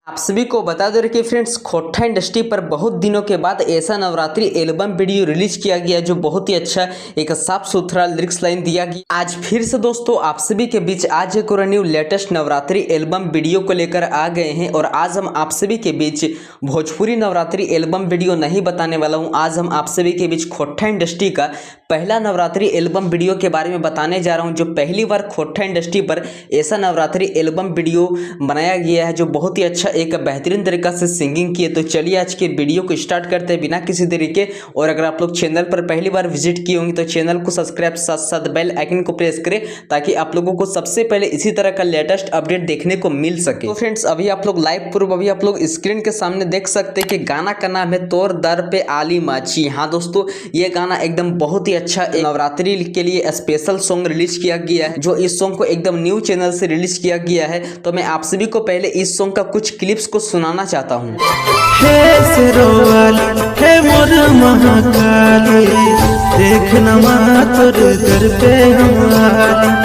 आप सभी को बता दो कि फ्रेंड्स खोटा इंडस्ट्री पर बहुत दिनों के बाद ऐसा नवरात्रि एल्बम वीडियो रिलीज किया गया जो बहुत ही अच्छा एक साफ सुथरा लिरिक्स लाइन दिया गया। आज फिर से दोस्तों आप सभी के बीच आज एक और new latest Navratri album video को लेकर आ गए हैं और आज हम आप सभी के बीच भोजपुरी नवरात्रि एल्बम वीडियो नहीं बताने वाला हूँ। आज हम आप सभी के बीच खोटा इंडस्ट्री का पहला नवरात्रि एल्बम वीडियो के बारे में बताने जा रहा हूँ जो पहली बार खोटा इंडस्ट्री पर ऐसा नवरात्रि एल्बम वीडियो बनाया गया है जो बहुत ही अच्छा एक बेहतरीन तरीका से सिंगिंग किए। तो चलिए आज के वीडियो को स्टार्ट करते हैं बिना किसी तरीके। और अगर आप लोग चैनल पर पहली बार विजिट किए होंगे तो चैनल को सब्सक्राइब साथ साथ बेल आइकन को प्रेस करें ताकि आप लोगों को सबसे पहले इसी तरह का लेटेस्ट अपडेट देखने को मिल सके। तो फ्रेंड्स अभी आप लोग लाइव प्रूफ अभी आप लोग स्क्रीन के सामने देख सकते हैं कि गाना का नाम है तोर दर पे आली माची। हाँ दोस्तों ये गाना एकदम बहुत ही अच्छा नवरात्रि के लिए स्पेशल सॉन्ग रिलीज किया गया है जो इस सॉन्ग को एकदम न्यू चैनल से रिलीज किया गया है। तो मैं आप सभी को पहले इस सॉन्ग का कुछ क्लिप्स को सुनाना चाहता हूँ।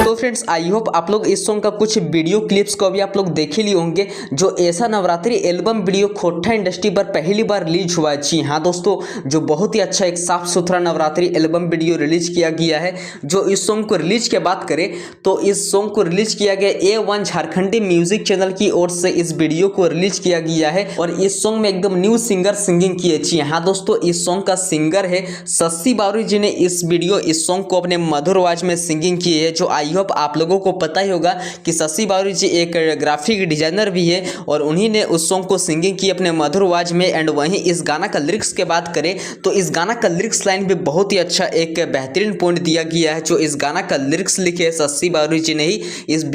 तो फ्रेंड्स आई होप आप लोग इस सॉन्ग का कुछ वीडियो क्लिप्स को अभी आप लोग देख ही लिए होंगे जो ऐसा नवरात्रि एल्बम वीडियो खोटा इंडस्ट्री पर पहली बार रिलीज हुआ है। जी हाँ दोस्तों जो बहुत ही अच्छा एक साफ सुथरा नवरात्रि एल्बम वीडियो रिलीज किया गया है। जो इस सॉन्ग को रिलीज की बात करें तो इस सॉन्ग को रिलीज किया गया A1 झारखंडी म्यूजिक चैनल की ओर से इस वीडियो को रिलीज किया गया है और इस सॉन्ग में एकदम न्यू सिंगर सिंगिंग किए। जी हाँ दोस्तों इस सॉन्ग का सिंगर है शशि बावरी जी ने इस सॉन्ग को अपने मधुर आवाज में सिंगिंग की है। जो आई होप आप लोगों को पता ही होगा कि शशि बावरी जी एक ग्राफिक डिजाइनर भी है और उन्हीं ने उस सॉन्ग को सिंगिंग की अपने मधुर आवाज में। एंड वहीं इस गाना का लिरिक्स के बात करें तो इस गाना का लिरिक्स लाइन भी बहुत ही अच्छा एक बेहतरीन पॉइंट दिया गया है। जो इस गाना का लिरिक्स लिखे है शशि बावरी जी ने ही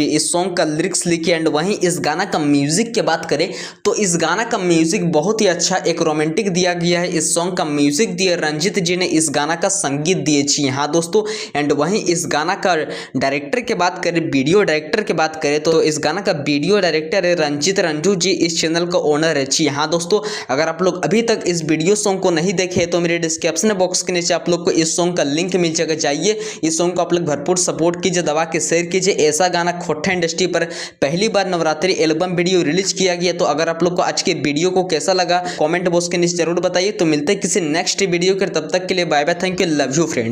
इस सॉन्ग का लिरिक्स लिखे। एंड वहीं इस गाना का म्यूजिक की बात करें तो इस गाना का म्यूजिक बहुत ही अच्छा एक रोमांटिक दिया गया है। इस सॉन्ग का म्यूजिक दिया रंजीत जी ने, इस गाना का संगीत दिए। जी हाँ दोस्तों एंड वहीं इस गाना का डायरेक्टर की बात करें वीडियो डायरेक्टर की बात करें तो इस गाना का वीडियो डायरेक्टर है रंजीत रंजू जी, इस चैनल का ओनर है। जी हाँ दोस्तों अगर आप लोग अभी तक इस वीडियो सॉन्ग को नहीं देखे तो मेरे डिस्क्रिप्शन बॉक्स के नीचे आप लोग को इस सॉन्ग का लिंक मिल जाएगा, जाइए इस सॉन्ग को आप लोग भरपूर सपोर्ट कीजिए, दबा के शेयर कीजिए। ऐसा गाना खोटा इंडस्ट्री पर पहली बार नवरात्रि एल्बम वीडियो रिलीज किया गया। तो अगर आप लोग को आज के वीडियो को कैसा लगा कमेंट बॉक्स के नीचे जरूर बताइए। तो मिलते हैं किसी नेक्स्ट वीडियो के, तब तक के लिए bye bye, thank you, love you friends.